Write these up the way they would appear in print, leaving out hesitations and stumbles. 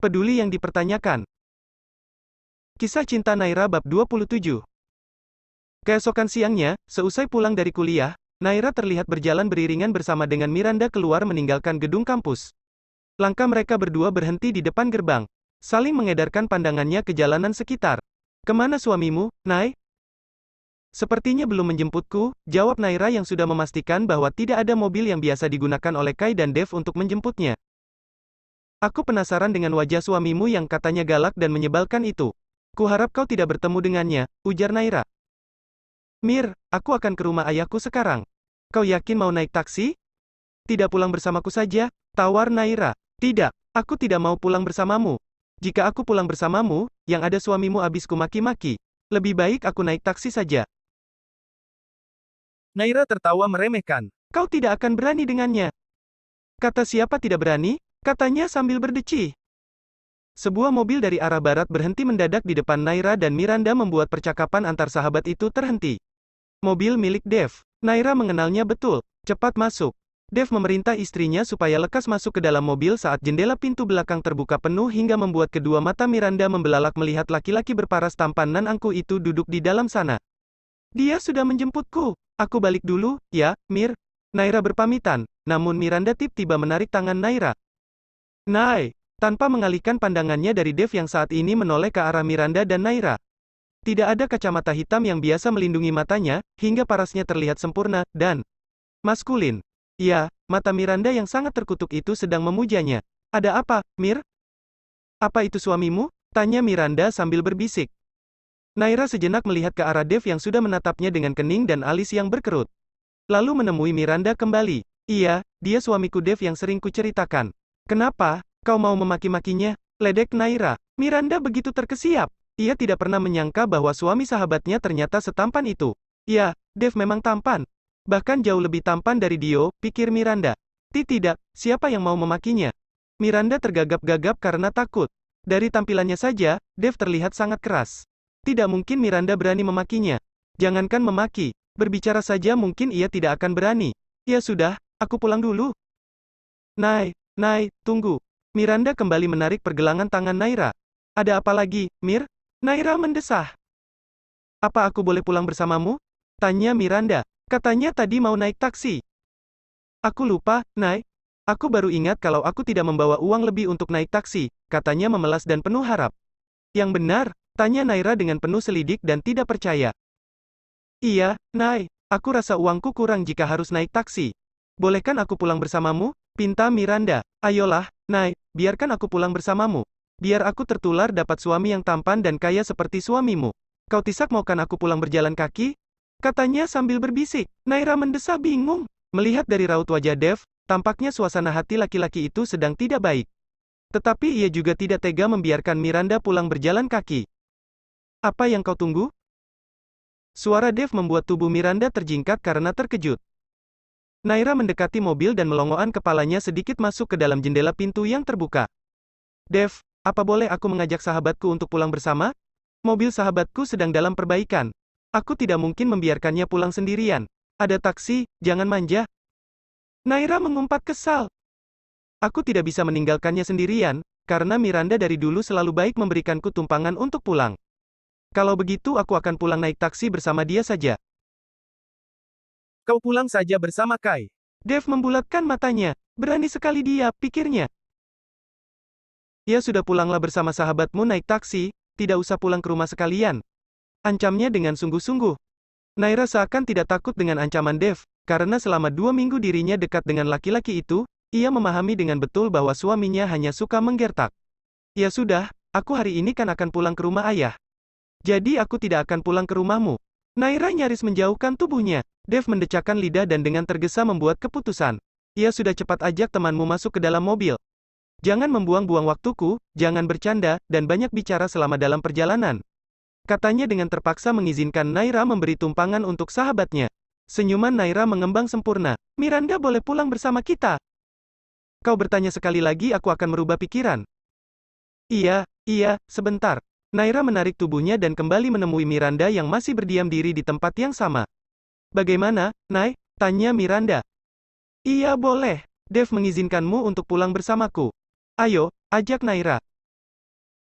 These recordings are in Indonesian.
Peduli yang dipertanyakan. Kisah Cinta Naira bab 27. Keesokan siangnya, seusai pulang dari kuliah, Naira terlihat berjalan beriringan bersama dengan Miranda keluar meninggalkan gedung kampus. Langkah mereka berdua berhenti di depan gerbang, saling mengedarkan pandangannya ke jalanan sekitar. "Kemana suamimu, Nay?" "Sepertinya belum menjemputku," jawab Naira yang sudah memastikan bahwa tidak ada mobil yang biasa digunakan oleh Kai dan Dev untuk menjemputnya. "Aku penasaran dengan wajah suamimu yang katanya galak dan menyebalkan itu. Kuharap kau tidak bertemu dengannya," ujar Naira. "Mir, aku akan ke rumah ayahku sekarang. Kau yakin mau naik taksi? Tidak pulang bersamaku saja?" tawar Naira. "Tidak, aku tidak mau pulang bersamamu. Jika aku pulang bersamamu, yang ada suamimu habis kumaki-maki. Lebih baik aku naik taksi saja." Naira tertawa meremehkan. "Kau tidak akan berani dengannya." "Kata siapa tidak berani?" katanya sambil berdecih. Sebuah mobil dari arah barat berhenti mendadak di depan Naira dan Miranda membuat percakapan antar sahabat itu terhenti. Mobil milik Dev. Naira mengenalnya betul. "Cepat masuk." Dev memerintah istrinya supaya lekas masuk ke dalam mobil saat jendela pintu belakang terbuka penuh hingga membuat kedua mata Miranda membelalak melihat laki-laki berparas tampan nan angkuh itu duduk di dalam sana. "Dia sudah menjemputku. Aku balik dulu, ya, Mir." Naira berpamitan, namun Miranda tiba-tiba menarik tangan Naira. "Nay!" Tanpa mengalihkan pandangannya dari Dev yang saat ini menoleh ke arah Miranda dan Naira. Tidak ada kacamata hitam yang biasa melindungi matanya, hingga parasnya terlihat sempurna, dan maskulin. Ya, mata Miranda yang sangat terkutuk itu sedang memujanya. "Ada apa, Mir?" "Apa itu suamimu?" tanya Miranda sambil berbisik. Naira sejenak melihat ke arah Dev yang sudah menatapnya dengan kening dan alis yang berkerut. Lalu menemui Miranda kembali. "Iya, dia suamiku Dev yang sering kuceritakan." "Kenapa? Kau mau memaki-makinya?" ledek Naira. Miranda begitu terkesiap. Ia tidak pernah menyangka bahwa suami sahabatnya ternyata setampan itu. "Ya, Dev memang tampan. Bahkan jauh lebih tampan dari Dio," pikir Miranda. Tidak, siapa yang mau memakinya?" Miranda tergagap-gagap karena takut. Dari tampilannya saja, Dev terlihat sangat keras. Tidak mungkin Miranda berani memakinya. Jangankan memaki, berbicara saja mungkin ia tidak akan berani. "Ya sudah, aku pulang dulu." Nay, tunggu." Miranda kembali menarik pergelangan tangan Naira. "Ada apa lagi, Mir?" Naira mendesah. "Apa aku boleh pulang bersamamu?" tanya Miranda. "Katanya tadi mau naik taksi." "Aku lupa, Nay. Aku baru ingat kalau aku tidak membawa uang lebih untuk naik taksi," katanya memelas dan penuh harap. "Yang benar?" tanya Naira dengan penuh selidik dan tidak percaya. "Iya, Nay. Aku rasa uangku kurang jika harus naik taksi. Bolehkan aku pulang bersamamu?" pinta Miranda. "Ayolah, Nay, biarkan aku pulang bersamamu. Biar aku tertular dapat suami yang tampan dan kaya seperti suamimu. Kau tisak maukan aku pulang berjalan kaki?" katanya sambil berbisik. Naira mendesah bingung. Melihat dari raut wajah Dev, tampaknya suasana hati laki-laki itu sedang tidak baik. Tetapi ia juga tidak tega membiarkan Miranda pulang berjalan kaki. "Apa yang kau tunggu?" Suara Dev membuat tubuh Miranda terjingkat karena terkejut. Naira mendekati mobil dan melongokan kepalanya sedikit masuk ke dalam jendela pintu yang terbuka. "Dev, apa boleh aku mengajak sahabatku untuk pulang bersama? Mobil sahabatku sedang dalam perbaikan. Aku tidak mungkin membiarkannya pulang sendirian. Ada taksi, jangan manja." Naira mengumpat kesal. "Aku tidak bisa meninggalkannya sendirian, karena Miranda dari dulu selalu baik memberikanku tumpangan untuk pulang. Kalau begitu aku akan pulang naik taksi bersama dia saja." "Kau pulang saja bersama Kai." Dev membulatkan matanya. Berani sekali dia, pikirnya. "Ya sudah pulanglah bersama sahabatmu naik taksi, tidak usah pulang ke rumah sekalian," ancamnya dengan sungguh-sungguh. Naira seakan tidak takut dengan ancaman Dev, karena selama 2 minggu dirinya dekat dengan laki-laki itu, ia memahami dengan betul bahwa suaminya hanya suka menggertak. "Ya sudah, aku hari ini kan akan pulang ke rumah ayah. Jadi aku tidak akan pulang ke rumahmu." Naira nyaris menjauhkan tubuhnya. Dev mendecakkan lidah dan dengan tergesa membuat keputusan. "Ya sudah cepat ajak temanmu masuk ke dalam mobil. Jangan membuang-buang waktuku, jangan bercanda, dan banyak bicara selama dalam perjalanan." Katanya dengan terpaksa mengizinkan Naira memberi tumpangan untuk sahabatnya. Senyuman Naira mengembang sempurna. "Miranda boleh pulang bersama kita. Kau bertanya sekali lagi aku akan merubah pikiran." Iya, sebentar." Naira menarik tubuhnya dan kembali menemui Miranda yang masih berdiam diri di tempat yang sama. "Bagaimana, Nay?" tanya Miranda. "Iya boleh. Dev mengizinkanmu untuk pulang bersamaku. Ayo, ajak Naira."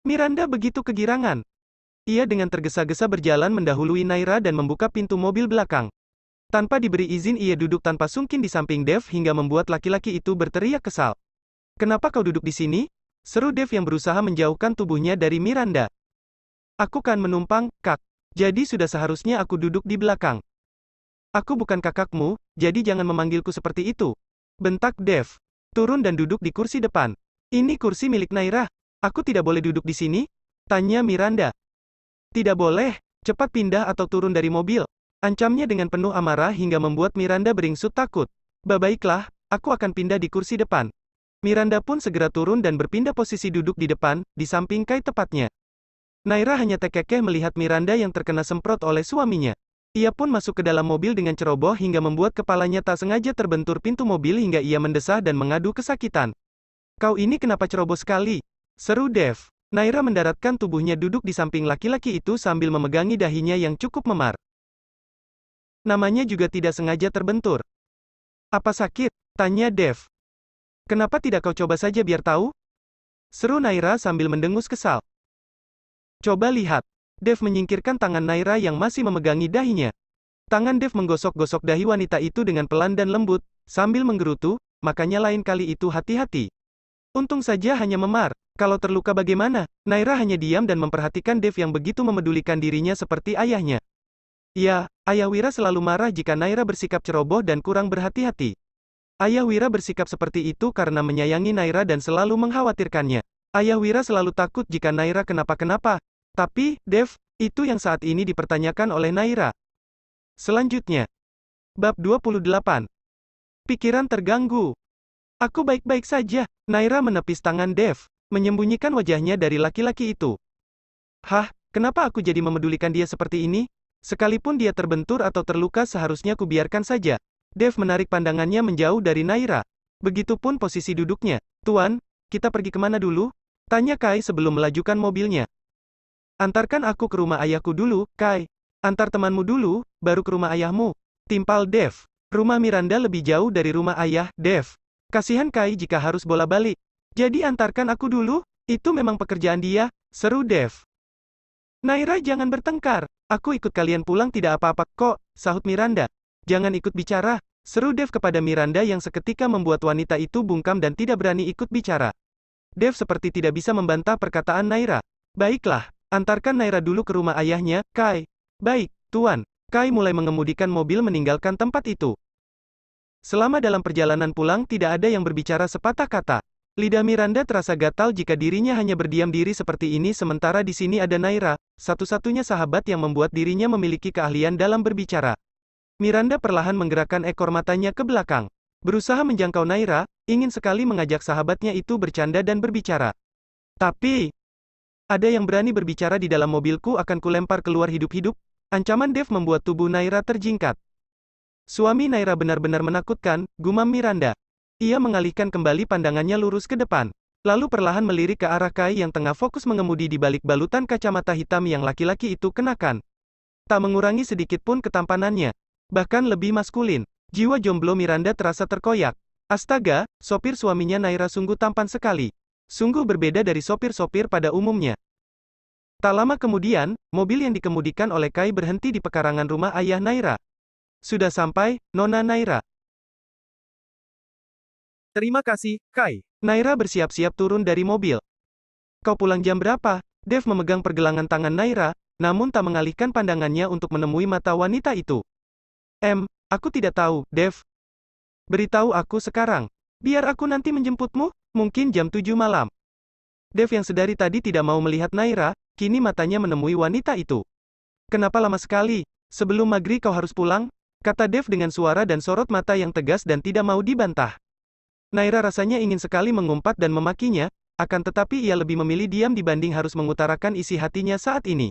Miranda begitu kegirangan. Ia dengan tergesa-gesa berjalan mendahului Naira dan membuka pintu mobil belakang. Tanpa diberi izin ia duduk tanpa sungkin di samping Dev hingga membuat laki-laki itu berteriak kesal. "Kenapa kau duduk di sini?" seru Dev yang berusaha menjauhkan tubuhnya dari Miranda. "Aku kan menumpang, Kak. Jadi sudah seharusnya aku duduk di belakang." "Aku bukan kakakmu, jadi jangan memanggilku seperti itu," bentak Dev. "Turun dan duduk di kursi depan." "Ini kursi milik Naira. Aku tidak boleh duduk di sini?" tanya Miranda. "Tidak boleh, cepat pindah atau turun dari mobil," ancamnya dengan penuh amarah hingga membuat Miranda beringsut takut. "Baiklah, aku akan pindah di kursi depan." Miranda pun segera turun dan berpindah posisi duduk di depan, di samping Kai tepatnya. Naira hanya terkekeh melihat Miranda yang terkena semprot oleh suaminya. Ia pun masuk ke dalam mobil dengan ceroboh hingga membuat kepalanya tak sengaja terbentur pintu mobil hingga ia mendesah dan mengadu kesakitan. "Kau ini kenapa ceroboh sekali?" seru Dev. Naira mendaratkan tubuhnya duduk di samping laki-laki itu sambil memegangi dahinya yang cukup memar. Namanya juga tidak sengaja terbentur. "Apa sakit?" tanya Dev. "Kenapa tidak kau coba saja biar tahu?" seru Naira sambil mendengus kesal. "Coba lihat." Dev menyingkirkan tangan Naira yang masih memegangi dahinya. Tangan Dev menggosok-gosok dahi wanita itu dengan pelan dan lembut, sambil menggerutu, "Makanya lain kali itu hati-hati. Untung saja hanya memar. Kalau terluka bagaimana?" Naira hanya diam dan memperhatikan Dev yang begitu memedulikan dirinya seperti ayahnya. Ya, Ayah Wira selalu marah jika Naira bersikap ceroboh dan kurang berhati-hati. Ayah Wira bersikap seperti itu karena menyayangi Naira dan selalu mengkhawatirkannya. Ayah Wira selalu takut jika Naira kenapa-kenapa. Tapi, Dev, itu yang saat ini dipertanyakan oleh Naira. Selanjutnya, bab 28. Pikiran terganggu. "Aku baik-baik saja." Naira menepis tangan Dev, menyembunyikan wajahnya dari laki-laki itu. "Hah, kenapa aku jadi memedulikan dia seperti ini? Sekalipun dia terbentur atau terluka seharusnya kubiarkan saja." Dev menarik pandangannya menjauh dari Naira. Begitupun posisi duduknya. "Tuan, kita pergi kemana dulu?" tanya Kai sebelum melajukan mobilnya. "Antarkan aku ke rumah ayahku dulu, Kai. Antar temanmu dulu, baru ke rumah ayahmu," timpal Dev. "Rumah Miranda lebih jauh dari rumah ayah, Dev. Kasihan Kai jika harus bola-balik. Jadi antarkan aku dulu, itu memang pekerjaan dia," seru Dev. "Naira jangan bertengkar. Aku ikut kalian pulang tidak apa-apa kok," sahut Miranda. "Jangan ikut bicara," seru Dev kepada Miranda yang seketika membuat wanita itu bungkam dan tidak berani ikut bicara. Dev seperti tidak bisa membantah perkataan Naira. "Baiklah, antarkan Naira dulu ke rumah ayahnya, Kai." "Baik, Tuan." Kai mulai mengemudikan mobil meninggalkan tempat itu. Selama dalam perjalanan pulang tidak ada yang berbicara sepatah kata. Lidah Miranda terasa gatal jika dirinya hanya berdiam diri seperti ini sementara di sini ada Naira, satu-satunya sahabat yang membuat dirinya memiliki keahlian dalam berbicara. Miranda perlahan menggerakkan ekor matanya ke belakang. Berusaha menjangkau Naira, ingin sekali mengajak sahabatnya itu bercanda dan berbicara. Tapi, "Ada yang berani berbicara di dalam mobilku akan kulempar keluar hidup-hidup." Ancaman Dev membuat tubuh Naira terjingkat. "Suami Naira benar-benar menakutkan," gumam Miranda. Ia mengalihkan kembali pandangannya lurus ke depan. Lalu perlahan melirik ke arah Kai yang tengah fokus mengemudi di balik balutan kacamata hitam yang laki-laki itu kenakan. Tak mengurangi sedikit pun ketampanannya. Bahkan lebih maskulin. Jiwa jomblo Miranda terasa terkoyak. Astaga, sopir suaminya Naira sungguh tampan sekali. Sungguh berbeda dari sopir-sopir pada umumnya. Tak lama kemudian, mobil yang dikemudikan oleh Kai berhenti di pekarangan rumah ayah Naira. "Sudah sampai, Nona Naira." "Terima kasih, Kai." Naira bersiap-siap turun dari mobil. "Kau pulang jam berapa?" Dev memegang pergelangan tangan Naira, namun tak mengalihkan pandangannya untuk menemui mata wanita itu. Aku tidak tahu, Dev. Beritahu aku sekarang. Biar aku nanti menjemputmu, mungkin jam 7 malam." Dev yang sedari tadi tidak mau melihat Naira, kini matanya menemui wanita itu. "Kenapa lama sekali? Sebelum maghrib kau harus pulang?" kata Dev dengan suara dan sorot mata yang tegas dan tidak mau dibantah. Naira rasanya ingin sekali mengumpat dan memakinya, akan tetapi ia lebih memilih diam dibanding harus mengutarakan isi hatinya saat ini.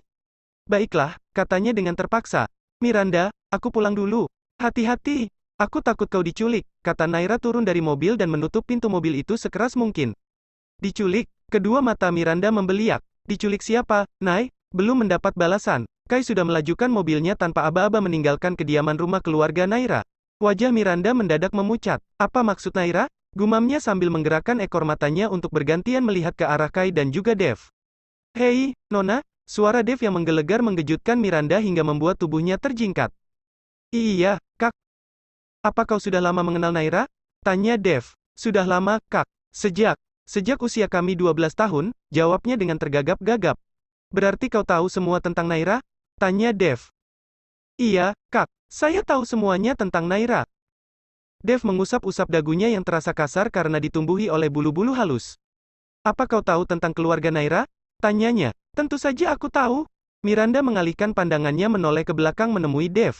"Baiklah," katanya dengan terpaksa. "Miranda, aku pulang dulu." "Hati-hati, aku takut kau diculik," kata Naira turun dari mobil dan menutup pintu mobil itu sekeras mungkin. "Diculik?" Kedua mata Miranda membeliak. "Diculik siapa, Nay?" Belum mendapat balasan. Kai sudah melajukan mobilnya tanpa aba-aba meninggalkan kediaman rumah keluarga Naira. Wajah Miranda mendadak memucat. "Apa maksud Naira?" gumamnya sambil menggerakkan ekor matanya untuk bergantian melihat ke arah Kai dan juga Dev. Hei, Nona, suara Dave yang menggelegar menggejutkan Miranda hingga membuat tubuhnya terjingkat. Iya, Kak. Apa kau sudah lama mengenal Naira? Tanya Dave. Sudah lama, Kak. Sejak usia kami 12 tahun, jawabnya dengan tergagap-gagap. Berarti kau tahu semua tentang Naira? Tanya Dave. Iya, Kak. Saya tahu semuanya tentang Naira. Dave mengusap-usap dagunya yang terasa kasar karena ditumbuhi oleh bulu-bulu halus. Apa kau tahu tentang keluarga Naira? Tanyanya. Tentu saja aku tahu. Miranda mengalihkan pandangannya menoleh ke belakang menemui Dave.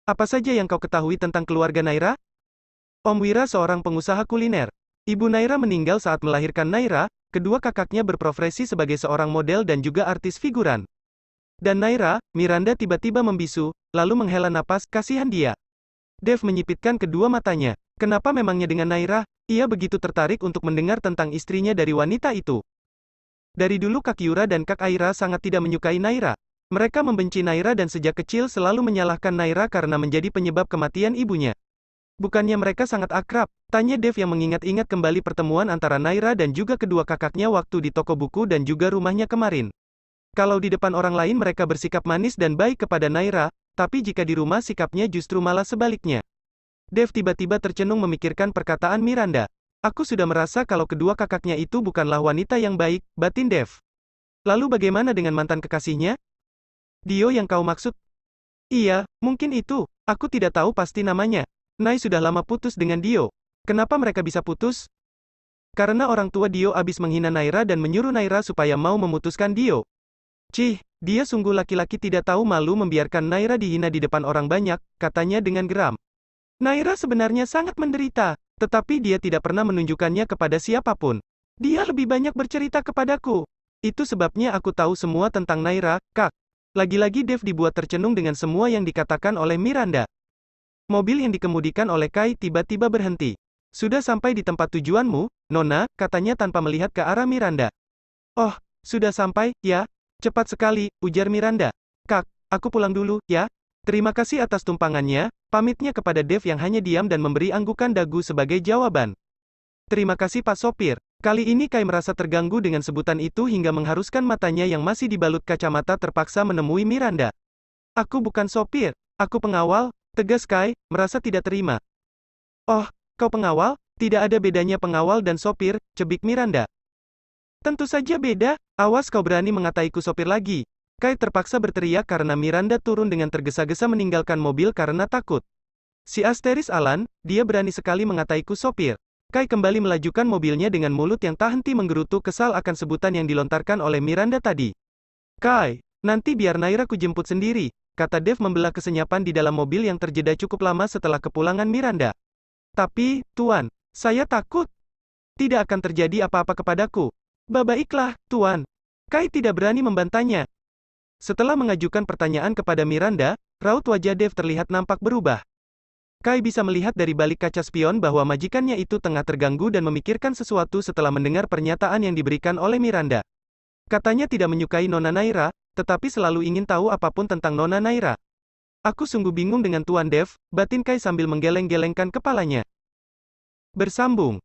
Apa saja yang kau ketahui tentang keluarga Naira? Om Wira seorang pengusaha kuliner. Ibu Naira meninggal saat melahirkan Naira, kedua kakaknya berprofesi sebagai seorang model dan juga artis figuran. Dan Naira, Miranda tiba-tiba membisu, lalu menghela napas, kasihan dia. Dave menyipitkan kedua matanya. Kenapa memangnya dengan Naira? Ia begitu tertarik untuk mendengar tentang istrinya dari wanita itu. Dari dulu Kak Yura dan Kak Aira sangat tidak menyukai Naira. Mereka membenci Naira dan sejak kecil selalu menyalahkan Naira karena menjadi penyebab kematian ibunya. Bukannya mereka sangat akrab? Tanya Dave yang mengingat-ingat kembali pertemuan antara Naira dan juga kedua kakaknya waktu di toko buku dan juga rumahnya kemarin. Kalau di depan orang lain mereka bersikap manis dan baik kepada Naira, tapi jika di rumah sikapnya justru malah sebaliknya. Dave tiba-tiba tercenung memikirkan perkataan Miranda. Aku sudah merasa kalau kedua kakaknya itu bukanlah wanita yang baik, batin Dave. Lalu bagaimana dengan mantan kekasihnya? Dio yang kau maksud? Iya, mungkin itu. Aku tidak tahu pasti namanya. Nai sudah lama putus dengan Dio. Kenapa mereka bisa putus? Karena orang tua Dio abis menghina Naira dan menyuruh Naira supaya mau memutuskan Dio. Cih, dia sungguh laki-laki tidak tahu malu membiarkan Naira dihina di depan orang banyak, katanya dengan geram. Naira sebenarnya sangat menderita, tetapi dia tidak pernah menunjukkannya kepada siapapun. Dia lebih banyak bercerita kepadaku. Itu sebabnya aku tahu semua tentang Naira, Kak. Lagi-lagi Dave dibuat tercenung dengan semua yang dikatakan oleh Miranda. Mobil yang dikemudikan oleh Kai tiba-tiba berhenti. Sudah sampai di tempat tujuanmu, Nona, katanya tanpa melihat ke arah Miranda. Oh, sudah sampai, ya? Cepat sekali, ujar Miranda. Kak, aku pulang dulu, ya? Terima kasih atas tumpangannya, pamitnya kepada Dave yang hanya diam dan memberi anggukan dagu sebagai jawaban. Terima kasih Pak Sopir. Kali ini Kai merasa terganggu dengan sebutan itu hingga mengharuskan matanya yang masih dibalut kacamata terpaksa menemui Miranda. Aku bukan sopir, aku pengawal, tegas Kai, merasa tidak terima. Oh, kau pengawal? Tidak ada bedanya pengawal dan sopir, cebik Miranda. Tentu saja beda, awas kau berani mengataiku sopir lagi. Kai terpaksa berteriak karena Miranda turun dengan tergesa-gesa meninggalkan mobil karena takut. Si asteris Alan, dia berani sekali mengataiku sopir. Kai kembali melajukan mobilnya dengan mulut yang tak henti menggerutu kesal akan sebutan yang dilontarkan oleh Miranda tadi. Kai, nanti biar Naira ku jemput sendiri, kata Dave membelah kesenyapan di dalam mobil yang terjeda cukup lama setelah kepulangan Miranda. Tapi, Tuan, saya takut. Tidak akan terjadi apa-apa kepadaku. Baiklah, Tuan. Kai tidak berani membantahnya. Setelah mengajukan pertanyaan kepada Miranda, raut wajah Dave terlihat nampak berubah. Kai bisa melihat dari balik kaca spion bahwa majikannya itu tengah terganggu dan memikirkan sesuatu setelah mendengar pernyataan yang diberikan oleh Miranda. Katanya tidak menyukai Nona Naira, tetapi selalu ingin tahu apapun tentang Nona Naira. Aku sungguh bingung dengan Tuan Dave, batin Kai sambil menggeleng-gelengkan kepalanya. Bersambung.